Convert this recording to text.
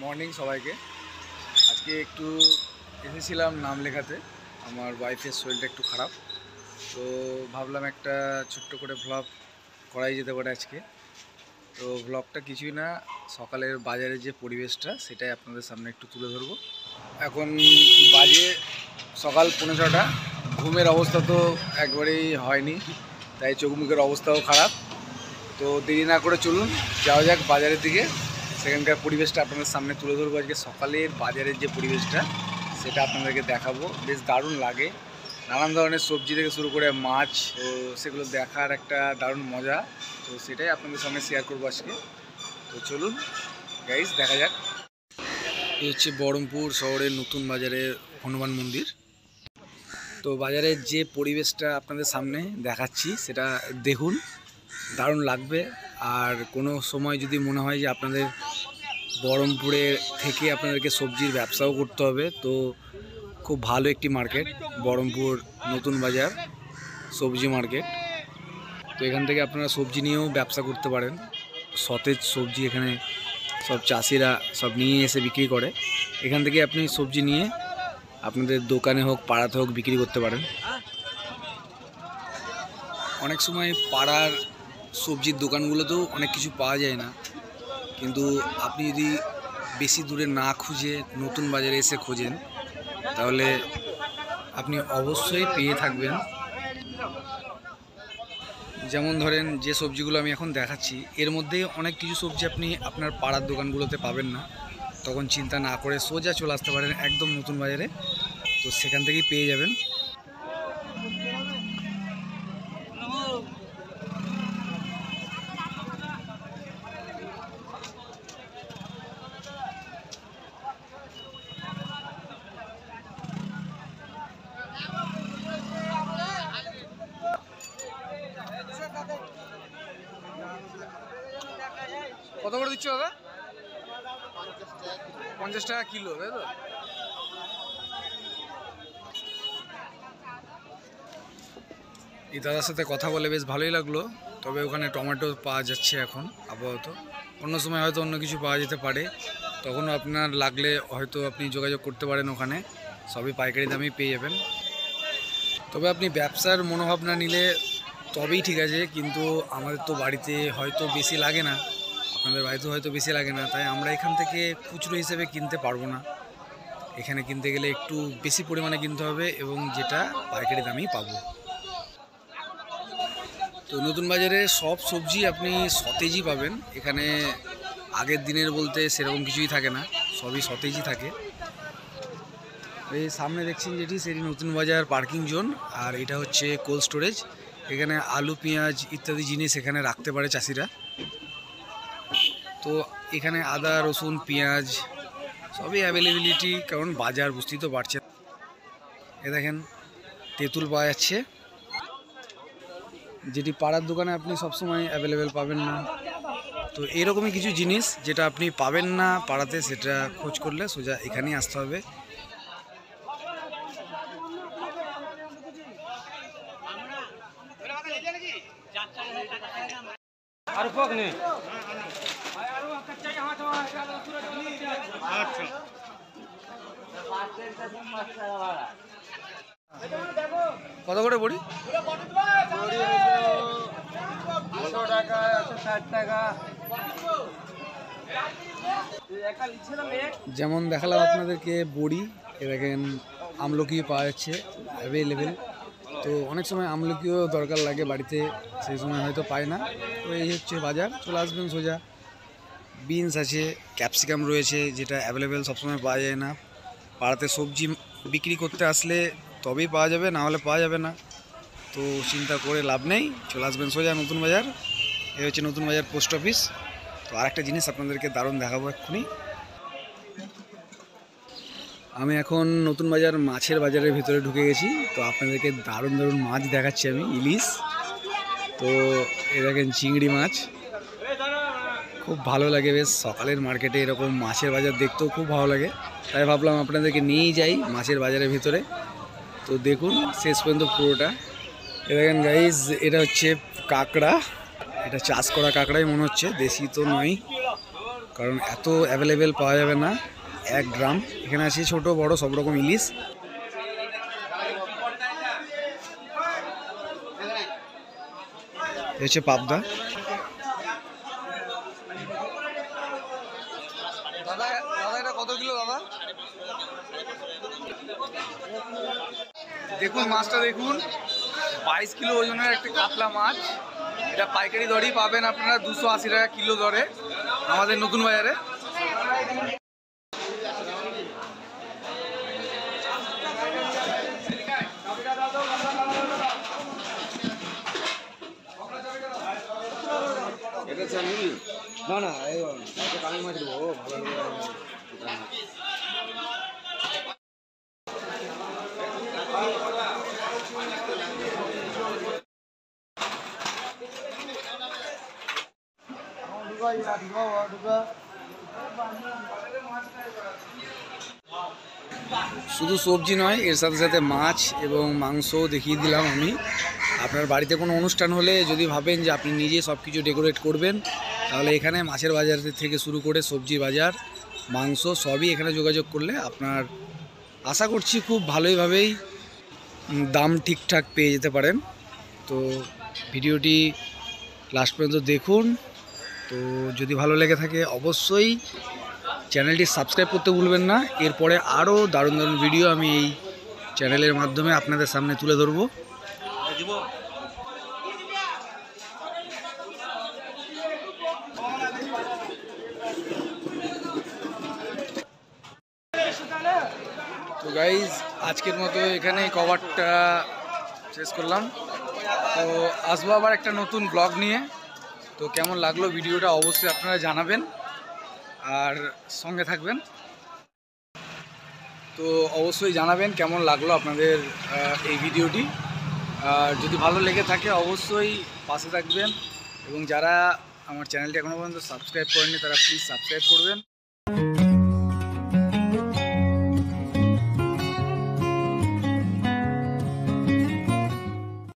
Morning সবাইকে। আজকে একটু এসেছিলাম নাম লেখাতে। আমার ওয়াইফের শরীরটা একটু খারাপ, তো ভাবলাম একটা ছোট্ট করে ভ্লগ করাই যেতে পারে আজকে। তো ভ্লগটা কিছুই না, সকালের বাজারের যে পরিবেশটা সেটাই আপনাদের সামনে একটু তুলে ধরবো। এখন বাজে সকাল 5:30। ঘুমের অবস্থা তো একবারেই হয়নি, তাই চোখ মুখের অবস্থাও খারাপ। তো দেরি না করে চলুন যাওয়া যাক বাজারের দিকে। সেখানকার পরিবেশটা আপনাদের সামনে তুলে ধরবো। আজকে সকালের বাজারের যে পরিবেশটা সেটা আপনাদেরকে দেখাবো। বেশ দারুণ লাগে, নানান ধরনের সবজি থেকে শুরু করে মাছ, তো সেগুলো দেখার একটা দারুণ মজা। তো সেটাই আপনাদের সামনে শেয়ার করবো আজকে। তো চলুন গাইস, দেখা যাক। এই হচ্ছে বহরমপুর শহরের নতুন বাজারের হনুমান মন্দির। তো বাজারের যে পরিবেশটা আপনাদের সামনে দেখাচ্ছি সেটা দেখুন, দারুণ লাগবে। আর কোনো সময় যদি মনে হয় যে আপনাদের বহরমপুরে থেকে আপনাদেরকে সবজির ব্যবসাও করতে হবে, তো খুব ভালো একটি মার্কেট বহরমপুর নতুন বাজার সবজি মার্কেট। তো এখান থেকে আপনারা সবজি নিয়েও ব্যবসা করতে পারেন। সতেজ সবজি এখানে সব চাষিরা সব নিয়ে এসে বিক্রি করে। এখান থেকে আপনি সবজি নিয়ে আপনাদের দোকানে হোক পাড়াতে হোক বিক্রি করতে পারেন। অনেক সময় পাড়ার সবজির দোকানগুলোতেও অনেক কিছু পাওয়া যায় না, কিন্তু আপনি যদি বেশি দূরে না খুঁজে নতুন বাজারে এসে খোঁজেন তাহলে আপনি অবশ্যই পেয়ে থাকবেন। যেমন ধরেন যে সবজিগুলো আমি এখন দেখাচ্ছি, এর মধ্যে অনেক কিছু সবজি আপনি আপনার পাড়ার দোকানগুলোতে পাবেন না। তখন চিন্তা না করে সোজা চলে আসতে পারেন একদম নতুন বাজারে, তো সেখান থেকেই পেয়ে যাবেন। কত করে দিচ্ছ দাদা? 50 টাকা কিলো, তাই তো? এই দাদার সাথে কথা বলে বেশ ভালোই লাগলো। তবে ওখানে টমেটো পাওয়া যাচ্ছে এখন আপাতত, অন্য সময় হয়তো অন্য কিছু পাওয়া যেতে পারে, তখনও আপনার লাগলে হয়তো আপনি যোগাযোগ করতে পারেন। ওখানে সবই পাইকারি দামেই পেয়ে যাবেন। তবে আপনি ব্যবসার মনোভাবনা নিলে তবেই ঠিক আছে, কিন্তু আমাদের তো বাড়িতে হয়তো বেশি লাগে না, আপনাদের বাড়িতেও হয়তো বেশি লাগে না, তাই আমরা এখান থেকে খুচরো হিসেবে কিনতে পারবো না। এখানে কিনতে গেলে একটু বেশি পরিমাণে কিনতে হবে এবং যেটা পাইকারি দামেই পাবো। তো নতুন বাজারে সব সবজি আপনি সতেজই পাবেন। এখানে আগের দিনের বলতে সেরকম কিছুই থাকে না, সবই সতেজই থাকে। এই সামনে দেখছেন যেটি, সেটি নতুন বাজার পার্কিং জোন, আর এটা হচ্ছে কোল্ড স্টোরেজ। এখানে আলু পেঁয়াজ ইত্যাদি জিনিস এখানে রাখতে পারে চাষিরা। তো এখানে আদা রসুন পেঁয়াজ সবই অ্যাভেলেবিলিটি, কারণ বাজার বুঝতেই তো পারছেন। এ দেখেন তেঁতুল পাওয়া যাচ্ছে, যেটি পাড়ার দোকানে আপনি সবসময় অ্যাভেলেবেল পাবেন না। তো এরকমই কিছু জিনিস যেটা আপনি পাবেন না পাড়াতে, সেটা খোঁজ করলে সোজা এখানেই আসতে হবে। কত করে বড়ি? যেমন দেখালাম আপনাদেরকে বড়ি, এ দেখেন আমলকি পাওয়া যাচ্ছে অ্যাভেলেবেল। তো অনেক সময় আমলকিও দরকার লাগে বাড়িতে, সেই সময় হয়তো পায় না। তো এই হচ্ছে বাজার, চলে আসবেন সোজা। বিনস আছে, ক্যাপসিকাম রয়েছে, যেটা অ্যাভেলেবেল সবসময় পাওয়া যায় না। পাড়াতে সবজি বিক্রি করতে আসলে তবেই পাওয়া যাবে, না হলে পাওয়া যাবে না। তো চিন্তা করে লাভ নেই, চলে আসবেন সোজা নতুন বাজার। এই হচ্ছে নতুন বাজার পোস্ট অফিস। তো আরেকটা জিনিস আপনাদেরকে দারুণ দেখাবো এক্ষুনি। আমি এখন নতুন বাজার মাছের বাজারের ভিতরে ঢুকে গেছি। তো আপনাদেরকে দারুণ দারুণ মাছ দেখাচ্ছি আমি, ইলিশ। তো এ দেখেন চিংড়ি মাছ, খুব ভালো লাগে। বেশ সকালের মার্কেটে এরকম মাছের বাজার দেখতেও খুব ভালো লাগে, তাই ভাবলাম আপনাদেরকে নিয়েই যাই মাছের বাজারের ভিতরে। তো দেখুন শেষ পর্যন্ত পুরোটা। এ দেখেন গাইজ, এটা হচ্ছে কাঁকড়া, এটা চাষ করা কাঁকড়াই মনে হচ্ছে, দেশি তো নয়। কারণ এত অ্যাভেলেবেল পাওয়া যাবে না। 1 গ্রাম এখানে আছে, ছোট বড় সব রকম ইলিশ। হচ্ছে পাবদা। দাদা দাদা এটা কত কিলো দাদা? দেখুন মাছটা দেখুন, 22 কিলো ওজনের একটা কাতলা মাছ। এটা পাইকারি দরেই পাবেন আপনারা 280 টাকা কিলো দরে আমাদের নতুন বাজারে। না না কামি মাছ দেবো ভালো। শুধু সবজি নয়, এর সাথে সাথে মাছ এবং মাংস দেখিয়ে দিলাম আমি। আপনার বাড়িতে কোনো অনুষ্ঠান হলে যদি ভাবেন যে আপনি নিজে সব কিছু ডেকোরেট করবেন, তাহলে এখানে মাছের বাজার থেকে শুরু করে সবজি বাজার, মাংস সবই এখানে যোগাযোগ করলে আপনার আশা করছি খুব ভালোইভাবেই দাম ঠিকঠাক পেয়ে যেতে পারেন। তো ভিডিওটি লাস্ট পর্যন্ত দেখুন। তো যদি ভালো লেগে থাকে অবশ্যই চ্যানেলটি সাবস্ক্রাইব করতে ভুলবেন না। এরপরে আরও দারুণ দারুণ ভিডিও আমি এই চ্যানেলের মাধ্যমে আপনাদের সামনে তুলে ধরবো। তো গাইজ আজকের মতো এখানেই কভারটা শেষ করলাম। তো আসবো আবার একটা নতুন ব্লগ নিয়ে। তো কেমন লাগলো ভিডিওটা অবশ্যই আপনারা জানাবেন আর সঙ্গে থাকবেন। তো অবশ্যই জানাবেন কেমন লাগলো আপনাদের এই ভিডিওটি। আর যদি ভালো লেগে থাকে অবশ্যই পাশে থাকবেন, এবং যারা আমার চ্যানেলটি এখনও পর্যন্ত সাবস্ক্রাইব করেননি তারা প্লিজ সাবস্ক্রাইব করবেন।